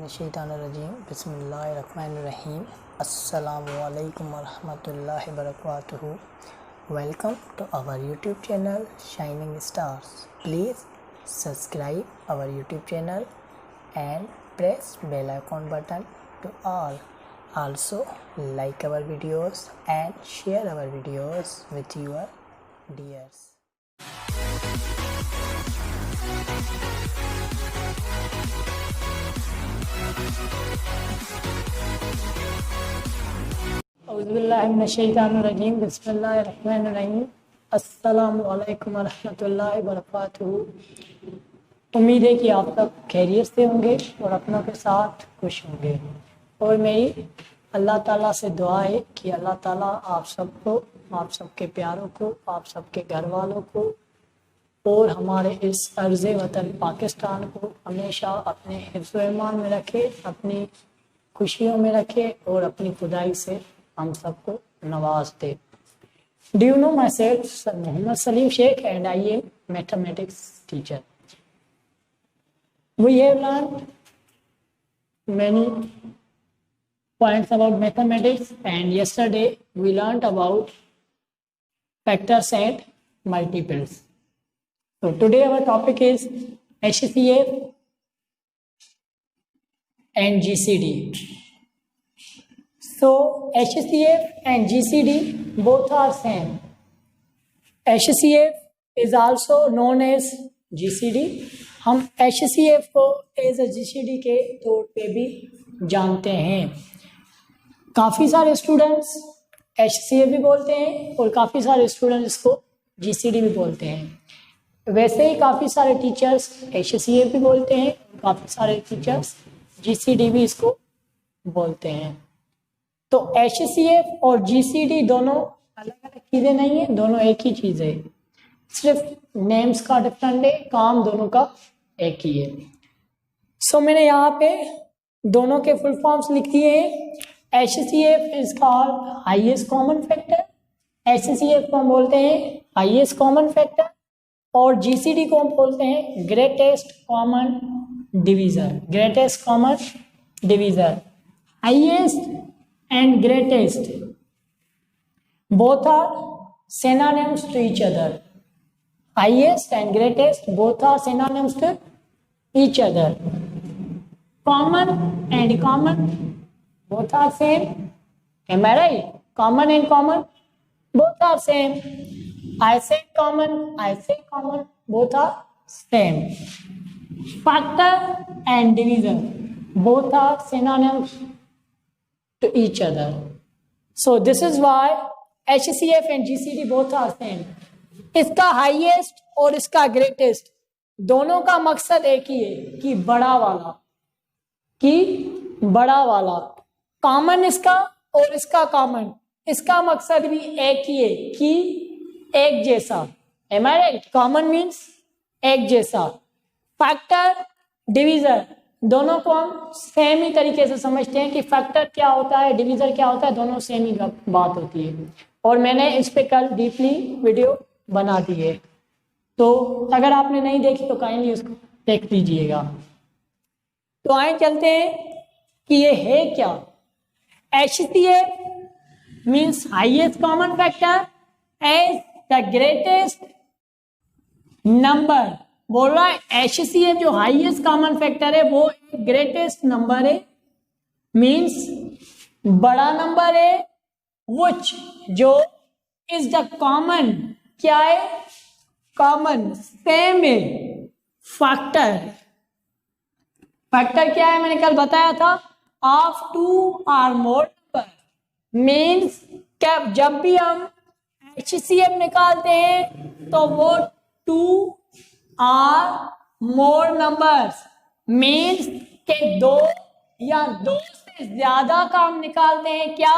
बिस्मिल्लाहिर्रहमानिर्रहीम बिस्मिल्लाहिर्रहमानिर्रहीम अस्सलामुअलैकुम वरहमतुल्लाहि वबरकातुहू। Welcome to our YouTube channel Shining Stars. Please subscribe our YouTube channel and press bell icon button to all. Also like our videos and share our videos with your dears. औज़ुबिल्लाहिमिनश्शैतानिर्रजीम बिस्मिल्लाहिर्रहमानिर्रहीम अस्सलामु अलैकुम वरहमतुल्लाहि वबरकातुहू। उम्मीद है कि आप सब खैरियत से होंगे और अपनों के साथ खुश होंगे। और मेरी अल्लाह ताला से दुआ है कि अल्लाह ताला आप सबको, आप सबके प्यारों को, आप सबके घर वालों को और हमारे इस अर्ज़े वतन पाकिस्तान को हमेशा अपने हिफ्ज़ व ईमान में रखे, अपनी खुशियों में रखे और अपनी खुदाई से हम सबको नवाज दे। Do you know myself Mohammad Salim Sheikh and I am mathematics teacher. We have learn many points about mathematics, and yesterday we learned about factors and multiples. So today our topic is HCF and GCD. So HCF and GCD both are same. HCF is also known as GCD. हम HCF को as a GCD के तौर पे भी जानते हैं। काफ़ी सारे स्टूडेंट्स HCF भी बोलते हैं और काफ़ी सारे स्टूडेंट्स इसको GCD भी बोलते हैं। वैसे ही काफ़ी सारे टीचर्स HCF भी बोलते हैं, काफ़ी सारे टीचर्स GCD भी इसको बोलते हैं। तो HCF और GCD दोनों अलग अलग चीज़ें नहीं है, दोनों एक ही चीज़ है, सिर्फ नेम्स का डिफरेंट है, काम दोनों का एक ही है। सो मैंने यहाँ पे दोनों के फुल फॉर्म्स लिख दिए हैं। HCF is called highest common factor, HCF को हम बोलते हैं हाईएस्ट कॉमन फैक्टर, और GCD को हम बोलते हैं greatest common divisor. Greatest common divisor, highest and greatest both are synonyms to each other. Highest and greatest both are synonyms to each other. Common and common both are same. Am I right? Common and common both are same. I say common, I say common, both are same. Factor and divisor both are synonyms to each other. So this is why HCF and GCD both are same. इसका highest और इसका greatest दोनों का मकसद एक ही है कि बड़ा वाला कॉमन इसका और इसका कॉमन, इसका मकसद भी एक ही है कि एक जैसा। Am I right? Common means एक जैसा। फैक्टर, डिवीजर दोनों को हम सेम ही तरीके से समझते हैं कि फैक्टर क्या होता है, डिवीजर क्या होता है, दोनों सेम ही बात होती है। और मैंने इस पे कल डीपली वीडियो बना दी है, तो अगर आपने नहीं देखी तो काइंडली उसको देख लीजिएगा। तो आए चलते हैं कि ये है क्या। HCF means highest common factor as the greatest number. बोल रहा है HCF जो हाईएस्ट कॉमन फैक्टर है वो ग्रेटेस्ट नंबर है, मींस बड़ा नंबर है, व्हिच जो इज द कॉमन, क्या है कॉमन, सेम है। फैक्टर, फैक्टर क्या है मैंने कल बताया था, ऑफ टू और मोर नंबर, मींस क्या जब भी हम HCF निकालते हैं तो वो टू और मोर नंबर्स मीन्स के दो या दो से ज्यादा का हम निकालते हैं। क्या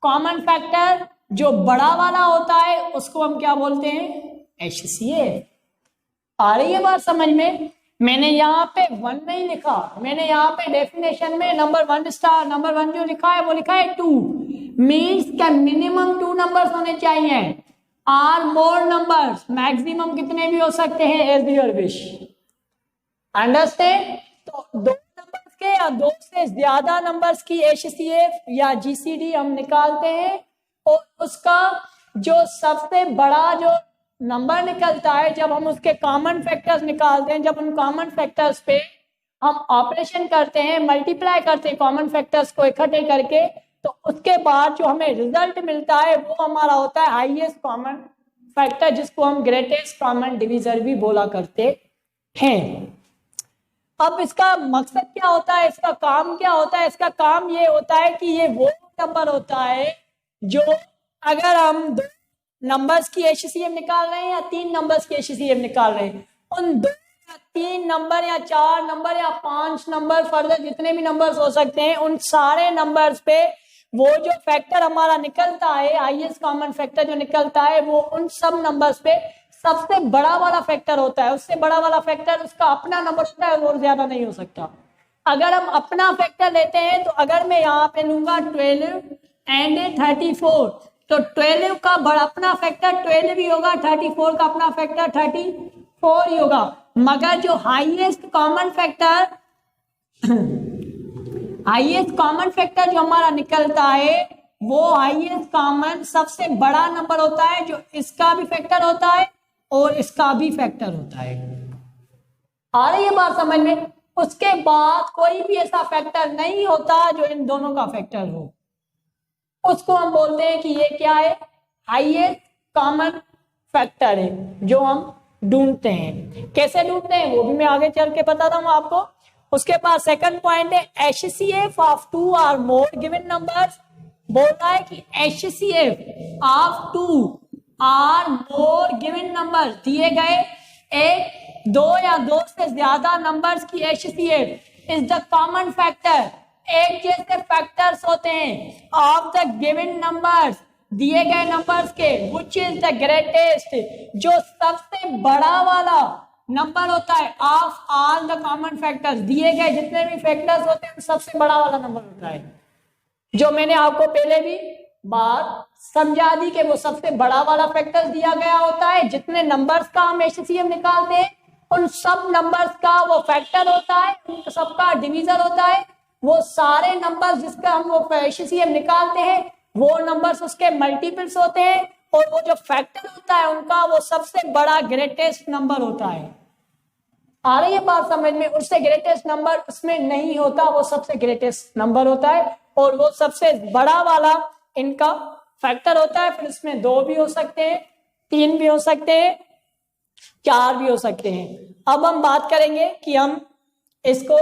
कॉमन फैक्टर जो बड़ा वाला होता है उसको हम क्या बोलते हैं, HCF। आ रही है बात समझ में। मैंने यहाँ पे 1 नहीं लिखा, मैंने यहाँ पे डेफिनेशन में नंबर 1 स्टार, नंबर 1 जो लिखा है वो लिखा है 2, मीन्स क्या मिनिमम 2 नंबर्स होने चाहिए, आर मोर नंबर्स मैक्सिमम कितने भी हो सकते हैं एज योर विश। अंडरस्टैंड। तो 2 नंबर्स के या दो से ज्यादा नंबर्स की HCF या GCD हम निकालते हैं और उसका जो सबसे बड़ा जो नंबर निकलता है, जब हम उसके कॉमन फैक्टर्स निकालते हैं, जब उन कॉमन फैक्टर्स पे हम ऑपरेशन करते हैं, मल्टीप्लाई करते हैं कॉमन फैक्टर्स को इकट्ठे करके, तो उसके बाद जो हमें रिजल्ट मिलता है वो हमारा होता है हाईएस्ट कॉमन फैक्टर, जिसको हम ग्रेटेस्ट कॉमन डिवीजर भी बोला करते हैं। अब इसका मकसद क्या होता है, इसका काम क्या होता है? इसका काम ये होता है कि ये वो नंबर होता है जो अगर हम दो नंबर्स की HCF निकाल रहे हैं या तीन नंबर्स की HCF निकाल रहे हैं, उन दो या तीन नंबर या चार नंबर या पांच नंबर, फर्दर जितने भी नंबर्स हो सकते हैं, उन सारे नंबर्स पे वो जो फैक्टर हमारा निकलता है, हाईएस्ट कॉमन फैक्टर जो निकलता है, वो उन सब नंबर्स पे सबसे बड़ा वाला फैक्टर होता है। उससे बड़ा वाला फैक्टर उसका अपना नंबर होता है और ज्यादा नहीं हो सकता। अगर हम अपना फैक्टर लेते हैं तो अगर मैं यहाँ पे लूंगा 12 एंड 34, तो 12 का बड़ा अपना फैक्टर 12 ही होगा, 34 का अपना फैक्टर 34 ही होगा। मगर जो हाईएस्ट कॉमन फैक्टर जो हमारा निकलता है, वो हाईएस्ट कॉमन सबसे बड़ा नंबर होता है, जो इसका भी फैक्टर होता है और इसका भी फैक्टर होता है। आ रही है बात समझ में? उसके बाद कोई भी ऐसा फैक्टर नहीं होता जो इन दोनों का फैक्टर हो, उसको हम बोलते हैं कि ये क्या है, हाईएस्ट कॉमन फैक्टर है जो हम ढूंढते हैं। कैसे ढूंढते हैं वो भी मैं आगे चल के बताता हूँ आपको। उसके बाद सेकंड पॉइंट है HCF ऑफ 2 और मोर गिवन नंबर्स। बोलता है कि HCF ऑफ 2 और मोर गिवन नंबर, दिए गए एक, दो या दो से ज्यादा नंबर्स की HCF is the common factor, एक जैसे फैक्टर्स होते हैं ऑफ द गिवन नंबर्स, दिए गए नंबर्स के, व्हिच इज द ग्रेटेस्ट, जो सबसे बड़ा वाला नंबर होता है of all the common factors, दिए गए जितने भी फैक्टर्स होते हैं सबसे बड़ा वाला नंबर होता है। जो मैंने आपको पहले भी बात समझा दी कि वो सबसे बड़ा वाला फैक्टर दिया गया होता है, जितने नंबर्स का हम HCF निकालते हैं उन सब नंबर्स का वो फैक्टर होता है, उन सबका डिवीजर होता है। वो सारे नंबर्स जिसका हम वो HCF निकालते हैं वो नंबर्स उसके मल्टीपल्स होते हैं, और वो जो फैक्टर होता है उनका वो सबसे बड़ा ग्रेटेस्ट नंबर होता है। आ रही है बात समझ में? उससे ग्रेटेस्ट नंबर उसमें नहीं होता, वो सबसे ग्रेटेस्ट नंबर होता है और वो सबसे बड़ा वाला इनका फैक्टर होता है। फिर इसमें 2 भी हो सकते हैं, 3 भी हो सकते हैं, 4 भी हो सकते हैं। अब हम बात करेंगे कि हम इसको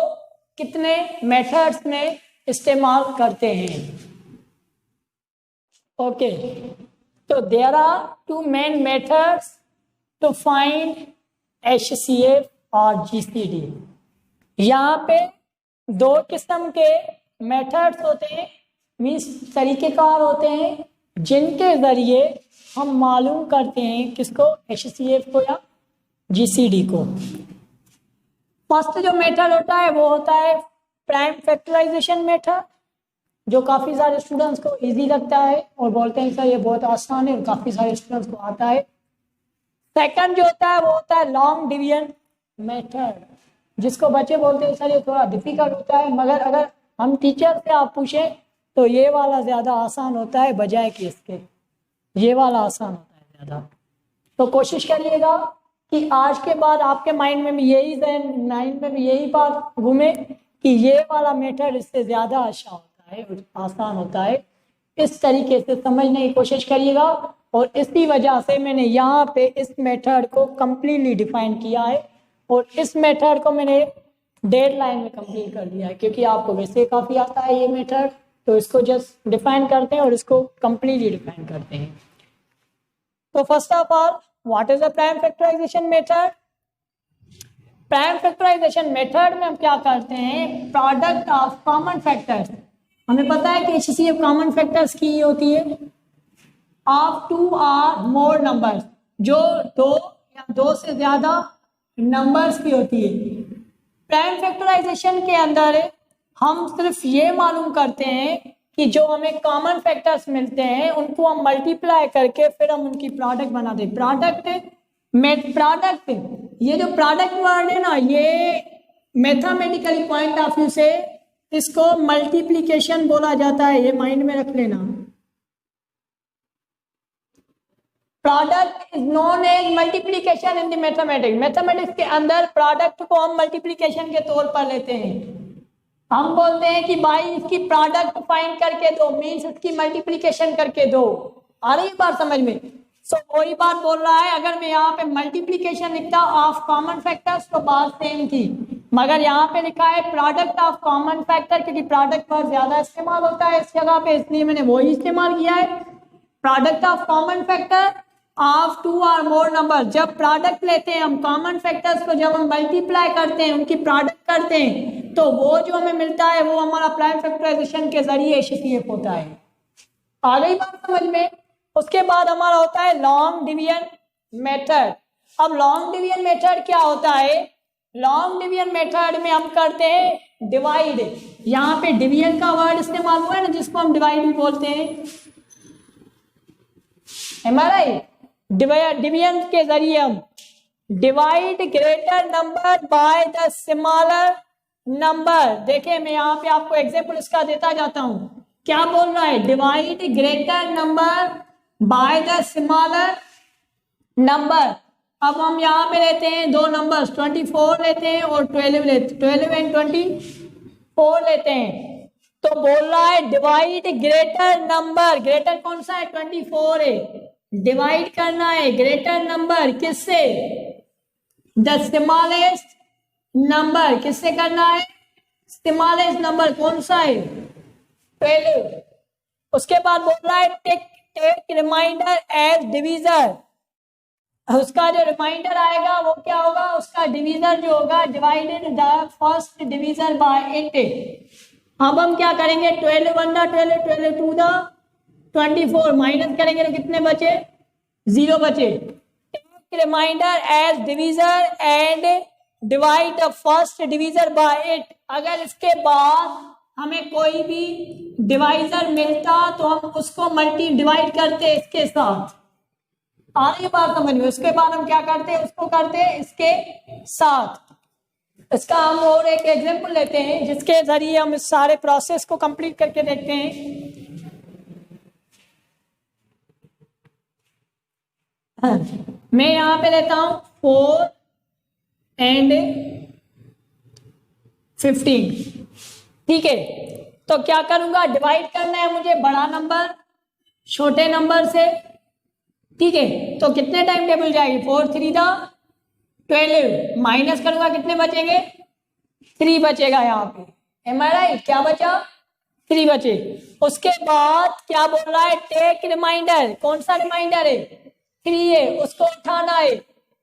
कितने मेथड्स में इस्तेमाल करते हैं। ओके, तो there are 2 main methods to find HCF और GCD। यहाँ पे 2 किस्म के मेथड्स होते हैं, मीन्स तरीकेकार होते हैं, जिनके जरिए हम मालूम करते हैं किसको, HCF को या GCD को। फर्स्ट जो मेथड होता है वो होता है प्राइम फैक्टराइजेशन मेथड, जो काफ़ी सारे स्टूडेंट्स को इजी लगता है और बोलते हैं सर ये बहुत आसान है और काफ़ी सारे स्टूडेंट्स को आता है। सेकंड जो होता है वो होता है लॉन्ग डिवीजन मेथड, जिसको बच्चे बोलते हैं सर ये थोड़ा डिफिकल्ट होता है, मगर अगर हम टीचर से आप पूछें तो ये वाला ज़्यादा आसान होता है बजाय कि इसके, ये वाला आसान होता है ज़्यादा। तो कोशिश करिएगा कि आज के बाद आपके माइंड में भी यही बात घूमे कि ये वाला मेथड इससे ज़्यादा अच्छा होता है, आसान होता है। इस तरीके से समझने की कोशिश करिएगा, और इसी वजह से मैंने यहाँ पे इस मेथड को कम्प्लीटली डिफाइन किया है और इस मेथड को मैंने डेडलाइन में कंप्लीट कर दिया है, क्योंकि आपको वैसे काफ़ी आता है ये मेथड, तो इसको जस्ट डिफाइन करते हैं और इसको कम्प्लीटली डिफाइन करते हैं। तो first of all, what is a prime factorization method? Prime factorization method में हम क्या करते हैं, प्रोडक्ट ऑफ कॉमन फैक्टर्स, हमें पता है कि HCF कॉमन फैक्टर्स की होती है ऑफ 2 और मोर नंबर्स, जो 2 या 2 से ज्यादा नंबर्स की होती है। प्राइम फैक्टराइजेशन के अंदर हम सिर्फ ये मालूम करते हैं कि जो हमें कॉमन फैक्टर्स मिलते हैं उनको हम मल्टीप्लाई करके फिर हम उनकी प्रोडक्ट बना दें। प्रोडक्ट, ये जो प्रोडक्ट वर्ड है ना, ये मैथमेटिकली पॉइंट ऑफ व्यू से इसको मल्टीप्लिकेशन बोला जाता है, ये माइंड में रख लेना। Product is known as multiplication in the mathematics. Mathematics के अंदर प्रोडक्ट को हम मल्टीप्लिकेशन के तौर पर लेते हैं। हम बोलते हैं कि भाई इसकी प्रोडक्ट फाइंड करके दो, मीन्स इसकी मल्टीप्लिकेशन करके दो। आ रही है बात समझ में? सो वही बात बोल रहा है, अगर मैं यहाँ पे मल्टीप्लिकेशन लिखता ऑफ कॉमन फैक्टर्स तो बात सेम थी, मगर यहाँ पे लिखा है प्रोडक्ट ऑफ कॉमन फैक्टर, क्योंकि प्रोडक्ट बहुत ज्यादा इस्तेमाल होता है इस जगह पे, इसलिए मैंने वही इस्तेमाल किया है। Product of common factor of two और मोर नंबर। जब प्रोडक्ट लेते हैं हम कॉमन फैक्टर्स को, जब हम मल्टीप्लाई करते हैं, उनकी प्रोडक्ट करते हैं, तो वो जो हमें मिलता है वो हमारा प्राइम फैक्टराइजेशन के जरिए एचसीएफ होता है। आ गई बात समझ में? उसके बाद हमारा होता है लॉन्ग डिवीजन मेथड। अब लॉन्ग डिवीजन मेथड क्या होता है? लॉन्ग डिवीजन मेथड में हम करते हैं डिवाइड। यहाँ पे डिवीजन का वर्ड इस्तेमाल हुआ है ना, जिसको हम डिवाइड भी बोलते हैं, डिवीजन के जरिए हम divide greater number by the smaller number. देखिए मैं यहाँ पे आपको एग्जाम्पल इसका देता जाता हूँ। क्या बोल रहा है? Divide greater number by the smaller number. अब हम यहाँ पे लेते हैं दो नंबर्स, 24 लेते हैं और 12 लेते, 12 एंड 24 लेते हैं। तो बोल रहा है डिवाइड ग्रेटर नंबर, ग्रेटर कौन सा है? 24 है। डिवाइड करना है ग्रेटर नंबर किससे? The smallest number. किससे करना है? स्मॉलेस्ट नंबर कौन सा है? 12। उसके बाद बोल रहा है टेक रिमाइंडर एज डिवीजर। उसका जो रिमाइंडर आएगा वो क्या होगा? उसका डिवीजर जो होगा, divided the first divisor by it. अब हम क्या करेंगे? 12 1 द 12, 12 2 द 24, माइनस करेंगे तो कितने बचे? 0 बचे। Take remainder as divisor and divide the first divisor by it. अगर इसके बाद हमें कोई भी डिवाइजर मिलता तो हम उसको मल्टी डिवाइड करते इसके साथ। आ रही बात समझ में? उसके बाद हम क्या करते? उसको करते इसके साथ। इसका हम और एक एग्जांपल लेते हैं जिसके जरिए हम इस सारे प्रोसेस को कंप्लीट करके देखते हैं। मैं यहाँ पे लेता हूं 4 एंड 15। ठीक है, तो क्या करूंगा? डिवाइड करना है मुझे बड़ा नंबर छोटे नंबर से। ठीक है, तो कितने टाइम टेबल जाएगी? 4 3 द 12, माइनस करूंगा कितने बचेंगे? 3 बचेगा यहाँ पे। एम आई राइट? क्या बचा? 3 बचे। उसके बाद क्या बोल रहा है? Take remainder. कौन सा रिमाइंडर है? 3 है, उसको उठाना है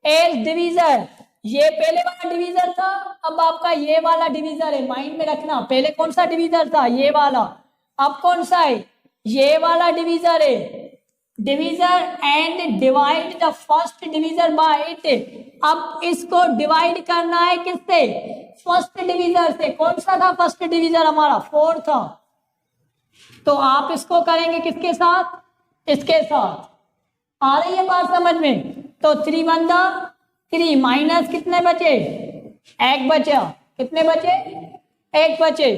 एज डिवीजर। ये पहले वाला डिवीजर था, अब आपका ये वाला डिवीजर है, माइंड में रखना। पहले कौन सा डिवीजर था? ये वाला। अब कौन सा है? ये वाला डिवीजर है। Divisor and divide the first divisor by it. अब इसको डिवाइड करना है किससे? फर्स्ट डिवीजर से। कौन सा था फर्स्ट डिवीजर? हमारा 4 था। तो आप इसको करेंगे किसके साथ? इसके साथ। आ रही है बात समझ में? तो 3 1 द 3, माइनस कितने बचे? 1 बचा। कितने बचे? 1 बचे।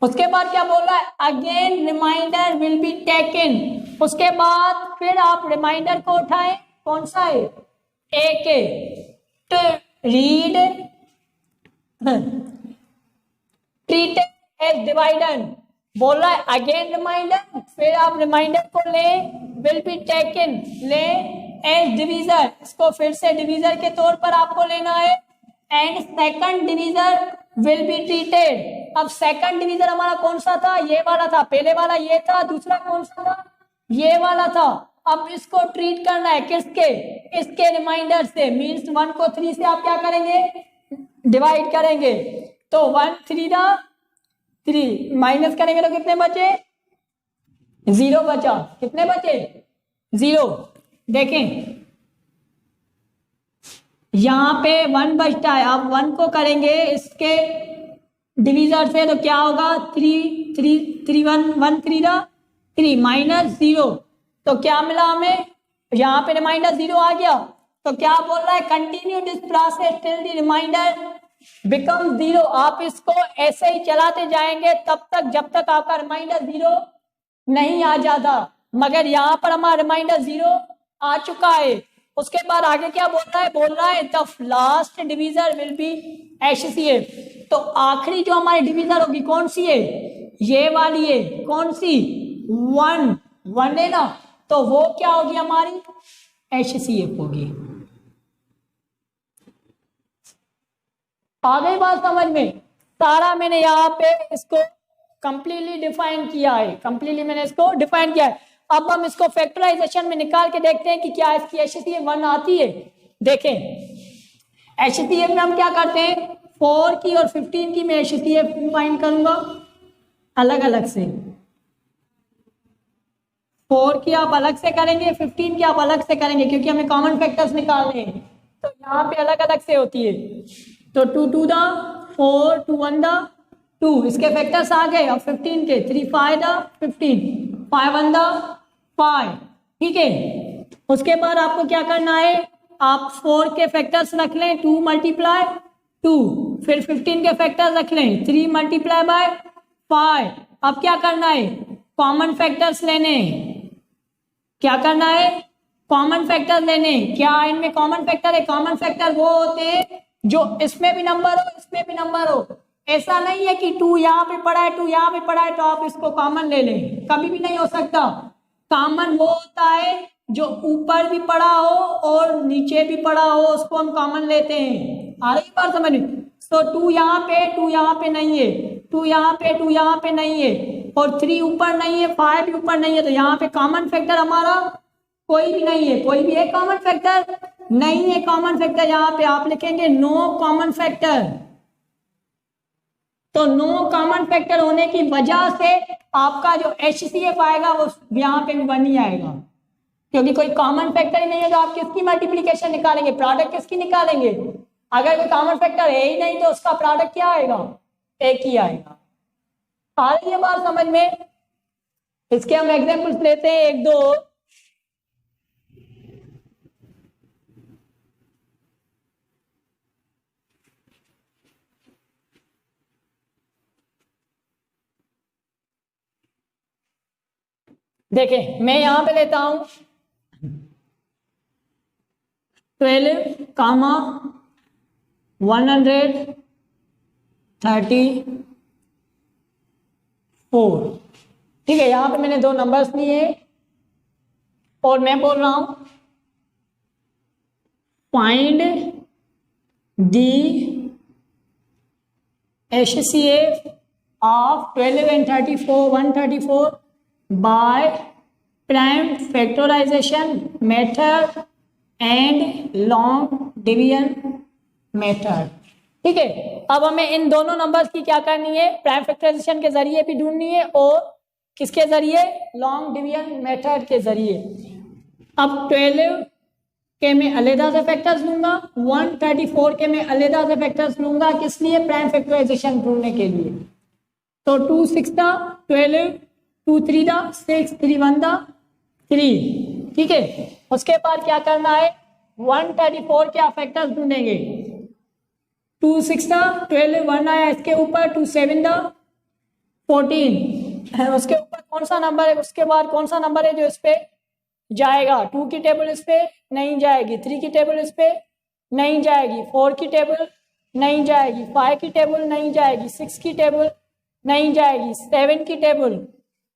उसके बाद क्या बोल रहा है? Again remainder will be taken. उसके बाद फिर आप रिमाइंडर को उठाएं। कौन सा है? एक है। तो रीड ट्रीट एज डिवाइडर। बोल रहा है अगेन रिमाइंडर, फिर आप रिमाइंडर को ले, विल बी टेकन ले एज डिवीजर। इसको फिर से डिवीजर के तौर पर आपको लेना है। And second divisor will be treated. अब सेकंड डिवीजर हमारा कौन सा था? ये वाला था। पहले वाला ये था, दूसरा कौन सा था? ये वाला था। अब इसको ट्रीट करना है किसके? इसके रिमाइंडर से। मीन्स 1 को 3 से आप क्या करेंगे? डिवाइड करेंगे। तो 1 3 दा 3, माइनस करेंगे तो कितने बचे? 0 बचा। कितने बचे? 0। देखें यहां पे 1 बचता है। अब 1 को करेंगे इसके डिवीजर से तो क्या होगा? 3 3 3 1 1 3 दा 3, माइनस 0। तो क्या मिला हमें? यहाँ पे रिमाइंडर 0 आ गया। तो क्या बोल रहा है? Continue this process till the remainder become zero. आप इसको ऐसे ही चलाते जाएंगे तब तक जब तक आपका रिमाइंडर जीरो नहीं आ जाता, मगर यहाँ पर हमारा रिमाइंडर जीरो आ चुका है। उसके बाद आगे क्या बोल रहा है the last divisor will be HCF। तो आखिरी जो हमारी डिवीजर होगी कौन सी है, ये वाली है, कौन सी, 1 है ना, तो वो क्या होगी हमारी HCF होगी। आ गई बात समझ में? सारा मैंने यहाँ पे इसको कंप्लीटली डिफाइन किया है, कंप्लीटली मैंने इसको डिफाइन किया है। अब हम इसको फैक्टराइजेशन में निकाल के देखते हैं कि क्या इसकी HCF 1 आती है। देखें HCF में हम क्या करते हैं, 4 की और 15 की मैं HCF फाइंड करूंगा अलग अलग से। 4 की आप अलग से करेंगे, 15 की आप अलग से करेंगे, क्योंकि हमें कॉमन फैक्टर्स निकालने हैं, तो यहाँ पे अलग अलग से होती है। तो 2 2 दा 4, 2 1 दा 2, इसके फैक्टर्स आ गए। और 15 के 3 5 दा 15, 5 1 दा 5, ठीक है। उसके बाद आपको क्या करना है, आप 4 के फैक्टर्स रख लें 2 × 2, फिर 15 के फैक्टर्स रख लें 3 × 5। अब क्या करना है, कॉमन फैक्टर्स लेने, क्या करना है, कॉमन फैक्टर लेने। क्या इनमें कॉमन फैक्टर है, कॉमन फैक्टर वो होते हैं जो इसमें भी नंबर हो इसमें भी नंबर हो। ऐसा नहीं है कि 2 यहाँ पे पड़ा है 2 यहाँ पे पड़ा है तो आप इसको कॉमन ले लें, कभी भी नहीं हो सकता। कॉमन वो होता है जो ऊपर भी पड़ा हो और नीचे भी पड़ा हो, उसको हम कॉमन लेते हैं। आ रही बात समझ में? तो 2 यहाँ पे नहीं है, 2 यहाँ पे नहीं है, और 3 ऊपर नहीं है, 5 भी ऊपर नहीं है, तो यहाँ पे कॉमन फैक्टर हमारा कोई भी नहीं है। कोई भी है कॉमन फैक्टर नहीं है। कॉमन फैक्टर यहाँ पे आप लिखेंगे नो कॉमन फैक्टर। तो नो कॉमन फैक्टर होने की वजह से आपका जो HCF आएगा वो यहाँ पे भी 1 ही आएगा, क्योंकि कोई कॉमन फैक्टर ही नहीं है। तो आप किसकी मल्टीप्लीकेशन निकालेंगे, प्रोडक्ट किसकी निकालेंगे? अगर कोई कॉमन फैक्टर है ही नहीं तो उसका प्रोडक्ट क्या आएगा, 1 ही आएगा। आ रही है बात समझ में? इसके हम एग्जांपल्स लेते हैं 1 2। देखें मैं यहां पे लेता हूं 12, 134, ठीक है। यहां पे मैंने 2 नंबर्स लिए और मैं बोल रहा हूं find the HCF of 12 and 34 134 by prime factorization method and long division method, ठीक है। अब हमें इन दोनों नंबर्स की क्या करनी है, प्राइम फैक्टराइजेशन के जरिए भी ढूंढनी है और किसके जरिए, लॉन्ग डिवीजन मेथड के जरिए। अब 12 के मैं अलहदा से फैक्टर्स लूंगा, 134 के मैं अलहदा से फैक्टर्स लूंगा, किस लिए, प्राइम फैक्टराइजेशन ढूंढने के लिए। तो 2 6 दा 12, 2 3 दा 6, 3 1 दा 3, ठीक है। उसके बाद क्या करना है, 134 के आप फैक्टर्स ढूंढेंगे। 2 6 दा 12, 1 आया इसके ऊपर, 2 7 दा 14, उसके ऊपर कौन सा नंबर है, उसके बाद कौन सा नंबर है जो इस पे जाएगा। 2 की टेबल इस पे नहीं जाएगी, 3 की टेबल इस पे नहीं जाएगी, 4 की टेबल नहीं जाएगी, 5 की टेबल नहीं जाएगी, 6 की टेबल नहीं जाएगी, 7 की टेबल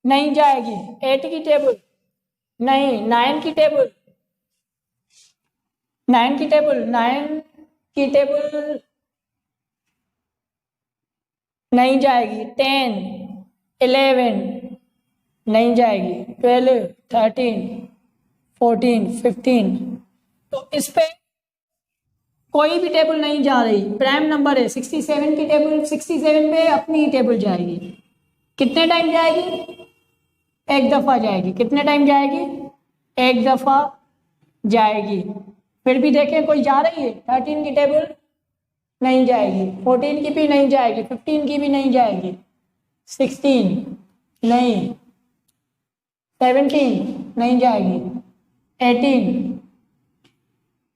नहीं जाएगी, 8 की टेबल नहीं, 9 की टेबल 9 की टेबल नहीं जाएगी, 10 11 नहीं जाएगी, 12 13 14 15। तो इस पे कोई भी टेबल नहीं जा रही, प्राइम नंबर है। 67 की टेबल 67 पे अपनी ही टेबल जाएगी। कितने टाइम जाएगी, एक दफा जाएगी। कितने टाइम जाएगी, एक दफा जाएगी। फिर भी देखें कोई जा रही है, 13 की टेबल नहीं जाएगी, 14 की भी नहीं जाएगी, 15 की भी नहीं जाएगी, 16 नहीं, 17 नहीं जाएगी, 18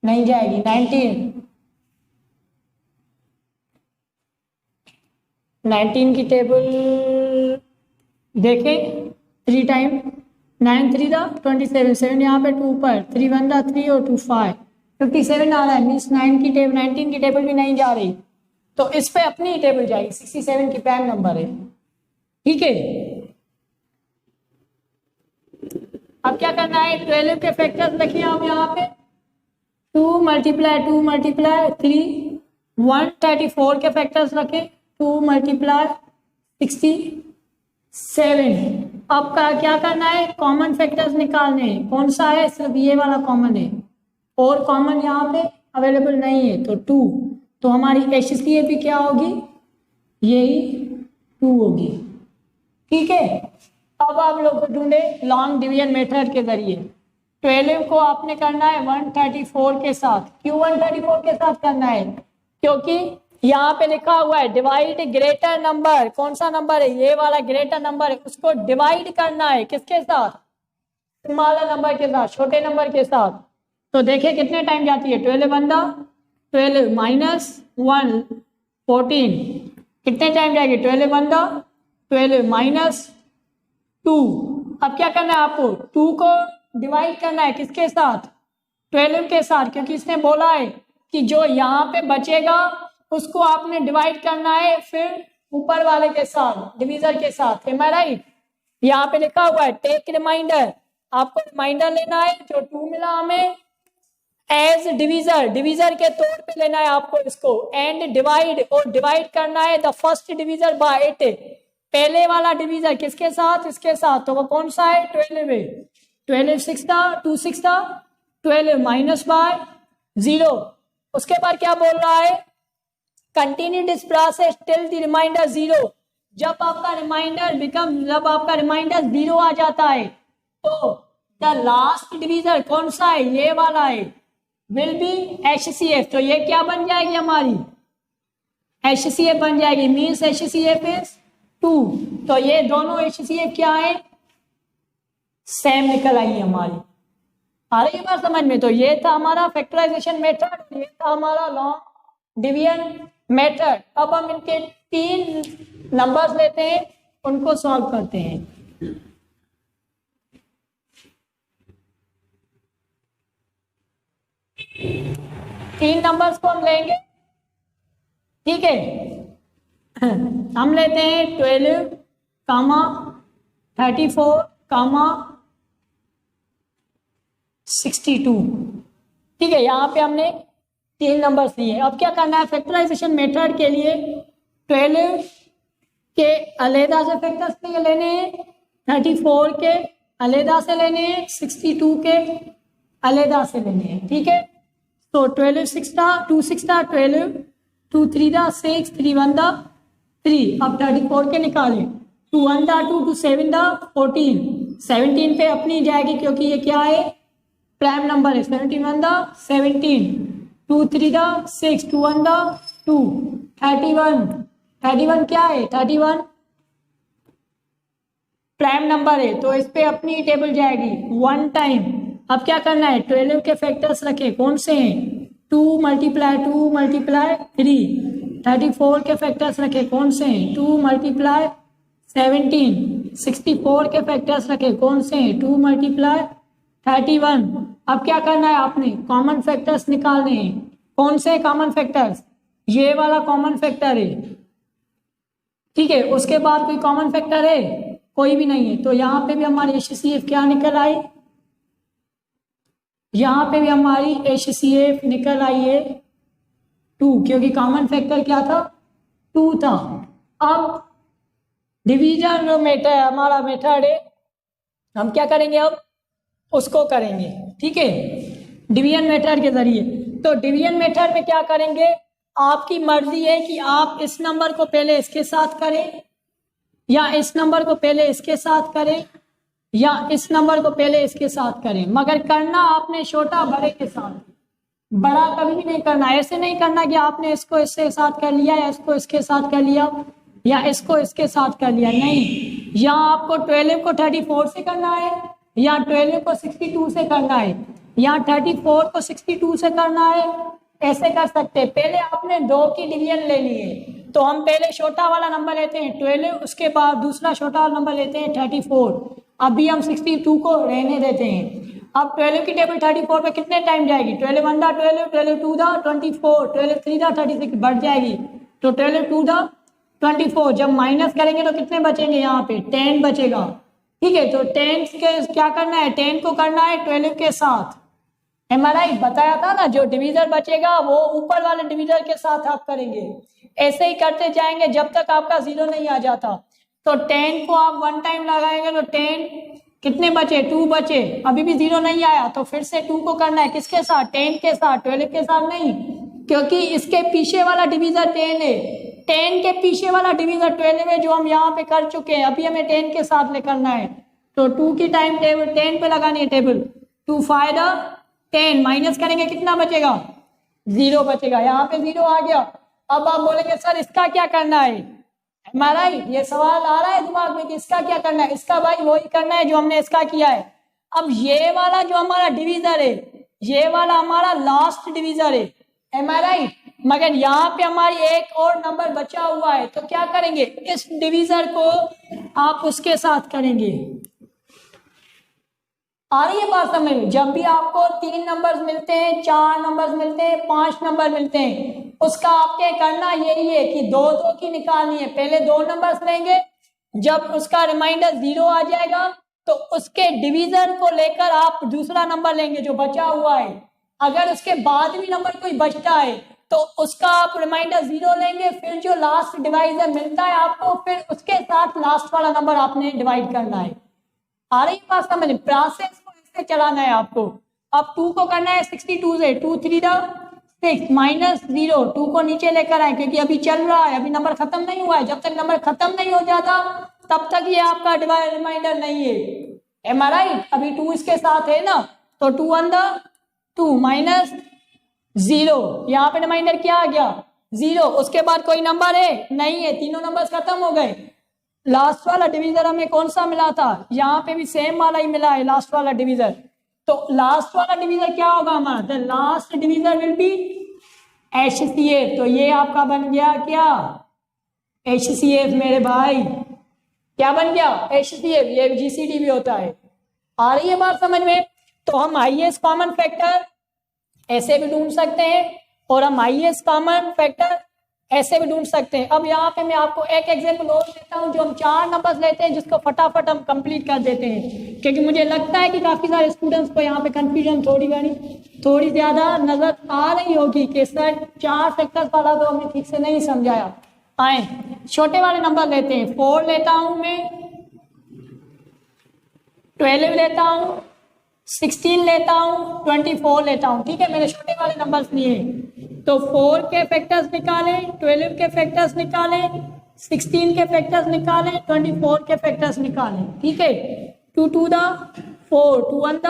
नहीं जाएगी, 19 19 की टेबल देखें, 3 टाइम 9 3 दा 27, 7 यहाँ पे 2 पर, 3 1 दा 3 और 2 5, 57 आ रहा है। मीन्स 19 की टेबल भी नहीं जा रही, तो इस पे अपनी ही टेबल जाएगी। 67 की प्राइम नंबर है, ठीक है। अब क्या करना है, 12 के फैक्टर्स रखिए आप यहाँ पे, 2 मल्टीप्लाई 3, 134 के फैक्टर्स रखें, 2 मल्टीप्लाई 67। अब क्या करना है, कॉमन फैक्टर्स निकालने हैं। कौन सा है, सिर्फ ये वाला कॉमन है, और कॉमन यहाँ पे अवेलेबल नहीं है, तो 2। तो हमारी HCF भी क्या होगी, यही 2 होगी, ठीक है। अब आप लोग को ढूंढे लॉन्ग डिवीजन मेथड के जरिए। 12 को आपने करना है 134 के साथ। क्यों 134 के साथ करना है, क्योंकि यहाँ पे लिखा हुआ है डिवाइड ग्रेटर नंबर। कौन सा नंबर है, ये वाला ग्रेटर नंबर है, उसको डिवाइड करना है किसके साथ, स्मॉलर नंबर के साथ, छोटे नंबर के साथ। तो देखिए कितने टाइम जाती है, 12 बंदा 12 माइनस 1 14, कितने टाइम जाएगी, 12 बंदा 12 माइनस 2। अब क्या करना है आपको, 2 को डिवाइड करना है किसके साथ, 12 के साथ, क्योंकि इसने बोला है कि जो यहाँ पे बचेगा उसको आपने डिवाइड करना है फिर ऊपर वाले के साथ, डिवीजर के साथ। एम आई राइट। यहाँ पे लिखा हुआ है टेक रिमाइंडर, आपको रिमाइंडर लेना है जो 2 मिला हमें एज डिवीजर, डिवीजर के तौर पे लेना है आपको इसको, एंड डिवाइड, और डिवाइड करना है the first divisor by it, पहले वाला डिवीजर किसके साथ, इसके साथ। तो वो कौन सा है, 12 है। 12 6 था, 2 6 था, 12 माइनस बाय 0। उसके बाद क्या बोल रहा है, continue this process till the remainder 0। जब आपका रिमाइंडर 0 आ जाता है तो द लास्ट डिवीजर कौन सा है, ये वाला है, विल बी HCF। तो ये क्या बन जाएगी हमारी, HCF बन जाएगी। Means HCF is 2। तो ये दोनों HCF क्या है, सेम निकल आई हमारी। आ रही है बात समझ में। तो ये था हमारा फैक्टराइजेशन मेथड, ये था हमारा लॉन्ग डिवीजन मेथड। अब हम इनके 3 नंबर्स लेते हैं, उनको सॉल्व करते हैं। तीन नंबर्स को हम लेंगे, ठीक है। हम लेते हैं 12, 34, 62, ठीक है। यहाँ पे हमने 3 नंबर्स लिए। अब क्या करना है, फैक्टराइजेशन मेथड के लिए 12 के अलहदा से फैक्टर्स लेने हैं, 34 के अलहदा से लेने हैं, 62 के अलहदा से लेने हैं, ठीक है। तो 12 6 था, 2 6 था 12, 2 3 था 6, 3 1 था 3। अब 34 के निकाले, 2 1 था 2, 2 7 था 14, 17 पे अपनी जाएगी क्योंकि ये क्या है, प्राइम नंबर है। 17 1 था 17, 2 3 था 6, 2 1 था 2, 31 क्या है, 31 प्राइम नंबर है, तो इस पे अपनी टेबल जाएगी 1 टाइम। अब क्या करना है, 12 के फैक्टर्स रखे, कौन से हैं, 2 मल्टीप्लाई 3। 34 के फैक्टर्स रखे, कौन से हैं, 2 मल्टीप्लाई 17। 64 के फैक्टर्स रखे, कौन से हैं, 2 मल्टीप्लाई 31। अब क्या करना है, आपने कॉमन फैक्टर्स निकालने हैं। कौन से कॉमन फैक्टर्स, ये वाला कॉमन फैक्टर है, ठीक है। उसके बाद कोई कॉमन फैक्टर है, कोई भी नहीं है। तो यहाँ पे भी हमारी HCF क्या निकल आई, यहाँ पे भी हमारी HCF निकल आई है 2, क्योंकि कॉमन फैक्टर क्या था, 2 था। अब डिवीजन मेथड हमारा मेथड है, हम क्या करेंगे, अब उसको करेंगे, ठीक है, डिवीजन मेथड के जरिए। तो डिवीजन मेथड में क्या करेंगे, आपकी मर्जी है कि आप इस नंबर को पहले इसके साथ करें, या इस नंबर को पहले इसके साथ करें, या इस नंबर को पहले इसके साथ करें, मगर करना आपने छोटा बड़े के साथ, बड़ा कभी भी नहीं करना। ऐसे नहीं करना कि आपने इसको इसके साथ कर लिया, या इसको इसके साथ कर लिया, या इसको इसके साथ कर लिया, नहीं। यहाँ आपको 12 को 34 से करना है, या 12 को 62 से करना है, या 34 को 62 से करना है, ऐसे कर सकते हैं। पहले आपने 2 की डिवीजन लेनी है, तो हम पहले छोटा वाला नंबर लेते हैं 12, उसके बाद दूसरा छोटा वाला नंबर लेते हैं 34। अभी हम 62 को रहने देते हैं। अब 12 की टेबल 34 पे कितने टाइम जाएगी? 12 1 दा 12, 12 2 दा 24, 12 3 दा 36 बढ़ जाएगी, तो 12 2 दा 24। जब माइनस करेंगे तो कितने बचेंगे? यहाँ पे 10 बचेगा। ठीक है, तो 10 के क्या करना है? 10 को करना है 12 के साथ। एमआरआई बताया था ना, जो डिवीजर बचेगा वो ऊपर वाले डिवीजर के साथ आप करेंगे। ऐसे ही करते जाएंगे जब तक आपका 0 नहीं आ जाता। तो 10 को आप 1 टाइम लगाएंगे तो 10 कितने बचे? 2 बचे। अभी भी 0 नहीं आया तो फिर से 2 को करना है, किसके साथ? 10 के साथ, 12 के साथ नहीं, क्योंकि इसके पीछे वाला डिवीजर 10 है। 10 के पीछे वाला डिवीजर 12 है जो हम यहाँ पे कर चुके हैं, अभी हमें 10 के साथ ले करना है। तो 2 की टाइम टेबल 10 पे लगानी है टेबल। 2 5 10 माइनस करेंगे कितना बचेगा? 0 बचेगा। यहाँ पे 0 आ गया। अब आप बोलेंगे सर इसका क्या करना है? हमारा ये सवाल आ रहा है दिमाग में कि इसका क्या करना है? इसका भाई वही करना है जो हमने इसका किया है। अब ये वाला जो हमारा डिवीजर है, ये वाला हमारा लास्ट डिवीजर है, एम आई राइट? मगर यहाँ पे हमारी एक और नंबर बचा हुआ है, तो क्या करेंगे? इस डिवीजर को आप उसके साथ करेंगे। आ रही है बात समझ में? जब भी आपको 3 नंबर्स मिलते हैं, 4 नंबर्स मिलते हैं, 5 नंबर मिलते हैं, उसका आपके करना यही है कि 2 की निकालनी है। पहले 2 नंबर्स लेंगे, जब उसका रिमाइंडर 0 आ जाएगा तो उसके डिवीजन को लेकर आप दूसरा नंबर लेंगे जो बचा हुआ है। अगर उसके बाद भी नंबर कोई बचता है तो उसका आप रिमाइंडर 0 लेंगे, फिर जो लास्ट डिवाइजर मिलता है आपको, फिर उसके साथ लास्ट वाला नंबर आपने डिवाइड करना है। आ रही बात समझ? प्रोसेस को ऐसे चलाना है आपको। अब 2 को करना है 62 से, 2 3 6 माइनस 0, 2 को नीचे लेकर आए क्योंकि अभी चल रहा है, अभी नंबर खत्म नहीं हुआ है। जब तक नंबर खत्म नहीं हो जाता तब तक ये आपका रिमाइंडर नहीं है। एम आई राइट? अभी 2 इसके साथ है ना, तो 2 1 2 माइनस 0, यहाँ पे रिमाइंडर क्या आ गया? 0। उसके बाद कोई नंबर है? नहीं है, तीनों नंबर खत्म हो गए। लास्ट वाला डिवीजर हमें कौन सा मिला था? यहाँ पे भी सेम वाला ही मिला है, लास्ट वाला डिवीजर। तो लास्ट वाला डिवीजर क्या होगा हमारा? The last divisor will be HCF। तो ये आपका बन गया क्या? HCF मेरे भाई। क्या बन गया? HCF। ये GCD भी होता है। आ रही है बात समझ में? तो हम हाईएस्ट कॉमन फैक्टर ऐसे भी ढूंढ सकते हैं और हम हाईएस्ट कॉमन फैक्टर ऐसे भी ढूंढ सकते हैं। अब यहाँ पे मैं आपको एक एग्जांपल और देता हूँ, जो हम 4 नंबर्स लेते हैं जिसको फटाफट हम कंप्लीट कर देते हैं, क्योंकि मुझे लगता है कि काफी सारे स्टूडेंट्स को यहाँ पे कंफ्यूजन थोड़ी ज्यादा नजर आ रही होगी कि सर 4 फैक्टर्स वाला तो हमने ठीक से नहीं समझाया। आए छोटे वाले नंबर लेते हैं। 4 लेता हूं मैं, 12 लेता हूं, 16 लेता हूं, 24 लेता हूं। ठीक है, मैंने छोटे वाले नंबर्स लिए। तो 4 के फैक्टर्स निकालें, 12 के फैक्टर्स निकालें, 16 के फैक्टर्स निकालें, 24 के फैक्टर्स निकालें। ठीक है, 2 2 4, 2 1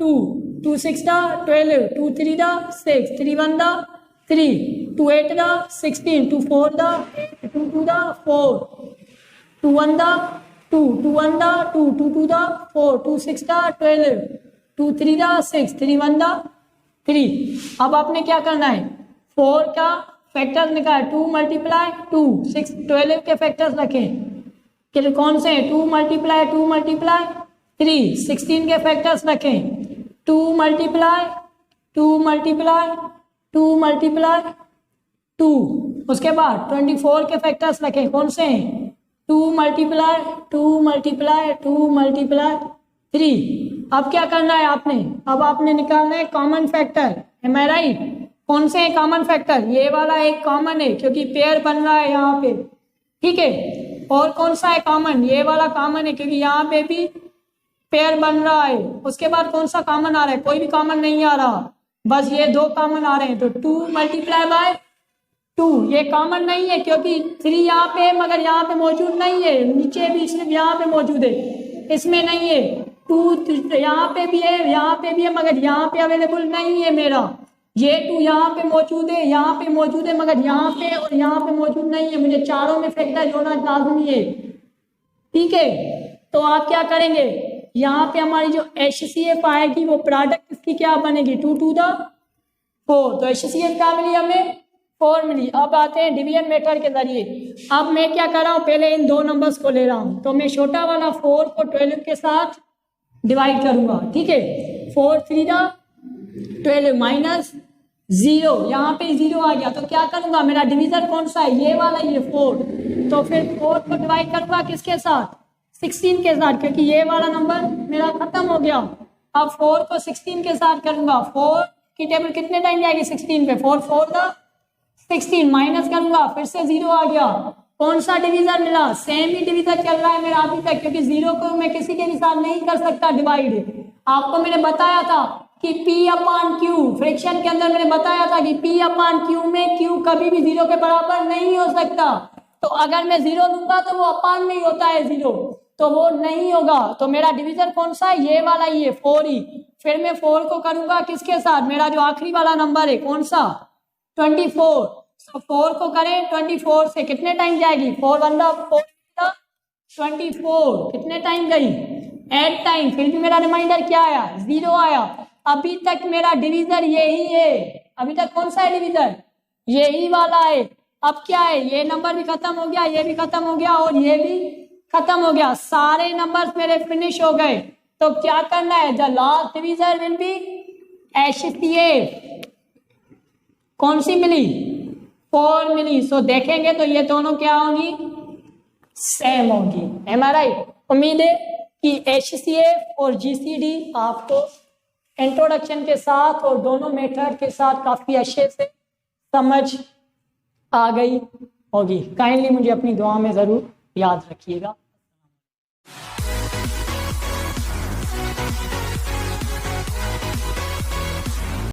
2, 2 6 12, 2 3 6, 3 1 3, 2 8 16, 2 4 8, 2 2 4, 2 1 2, 2 1 2, 2 2 4, 2 6 12, 2 3 6, 3 1 3। अब आपने क्या करना है? 4 का फैक्टर्स निकाल, 2 मल्टीप्लाई 2, 6 12 के फैक्टर्स रखें कि कौन से? 2 मल्टीप्लाई 2 मल्टीप्लाई 3, 16 के फैक्टर्स रखें, 2 मल्टीप्लाई 2 मल्टीप्लाई 2 मल्टीप्लाई 2। उसके बाद 24 के फैक्टर्स रखें, कौन से हैं? 2 मल्टीप्लाई 2 मल्टीप्लाई 2 मल्टीप्लाई 3। अब क्या करना है आपने? अब आपने निकालना है कॉमन फैक्टर। एम आई राइट? कौन से है कॉमन फैक्टर? ये वाला एक कॉमन है क्योंकि पेयर बन रहा है यहाँ पे। ठीक है, और कौन सा है कॉमन? ये वाला कॉमन है क्योंकि यहाँ पे भी पेयर बन रहा है। उसके बाद कौन सा कॉमन आ रहा है? कोई भी कॉमन नहीं आ रहा, बस ये 2 कॉमन आ रहे हैं। तो 2 मल्टीप्लाई बाय 2, ये कॉमन नहीं है क्योंकि 3 यहाँ पे है मगर यहाँ पे मौजूद नहीं है, नीचे भी सिर्फ यहाँ पे मौजूद है, इसमें नहीं है। 2 यहाँ पे भी है, यहाँ पे भी है मगर यहाँ पे अवेलेबल नहीं है मेरा। ये 2 यहाँ पे मौजूद है, यहाँ पे मौजूद है मगर यहाँ पे और यहाँ पे मौजूद नहीं है। मुझे चारों में फैक्टर जोड़ना लाजमी है। ठीक है, तो आप क्या करेंगे? यहाँ पे हमारी जो HCF आएगी वो प्रोडक्ट इसकी क्या बनेगी? 2 2 4। तो HCF क्या मिली हमें? 4 मिली। अब आते हैं डिवीजन मेथड के जरिए। अब मैं क्या कर रहा हूँ, पहले इन दो नंबर्स को ले रहा हूँ, तो मैं छोटा वाला 4 को 12 के साथ डिवाइड करूंगा, ठीक है। 4 3 12 माइनस 0, यहाँ पे 0 आ गया, तो क्या करूंगा, मेरा डिवीजन कौन सा है, ये वाला, ये 4। तो फिर 4 को डिवाइड करूंगा किसके साथ, 16 के साथ, क्योंकि ये वाला नंबर मेरा खत्म हो गया। अब 4 को 16 के साथ करूंगा, 4 की टेबल कितने टाइम जाएगी 16 पे, 4 4 का 16 माइनस करूंगा, फिर से 0 आ गया। कौन सा डिवीजन मिला, सेम ही डिवीजन चल रहा है मेरा अभी तक, क्योंकि 0 को मैं किसी के भी साथ नहीं कर सकता डिवाइड। आपको मैंने बताया था कि P अपान Q, फ्रैक्शन के अंदर मैंने बताया था कि P अपान Q में Q कभी भी 0 के बराबर नहीं हो सकता। तो अगर मैं 0 लूंगा तो वो अपान में ही होता है 0, तो वो नहीं होगा। तो मेरा डिवीजन कौन सा है, ये वाला, ये 4 ही। फिर मैं 4 को करूंगा किसके साथ, मेरा जो आखिरी वाला नंबर है कौन सा, 24। तो 4 को करें 24 से कितने टाइम जाएगी, 4 1 4 24, कितने टाइम गई, 8 टाइम। फिर भी मेरा रिमाइंडर क्या आया, 0 आया। अभी तक मेरा डिवीजन यही है, अभी तक कौन सा है डिवीजन, यही वाला है। अब क्या है, ये नंबर भी खत्म हो गया, ये भी खत्म हो गया, और ये भी खत्म हो गया, सारे नंबर्स मेरे फिनिश हो गए। तो क्या करना है, the last division will be HCF। कौन सी मिली, 4 मिली। सो देखेंगे तो ये दोनों क्या होंगी, सेम होगी। एम आई राइट। उम्मीद है कि HCF और GCD आपको इंट्रोडक्शन के साथ और दोनों मेथड के साथ काफी अच्छे से समझ आ गई होगी। काइंडली मुझे अपनी दुआ में जरूर याद रखिएगा।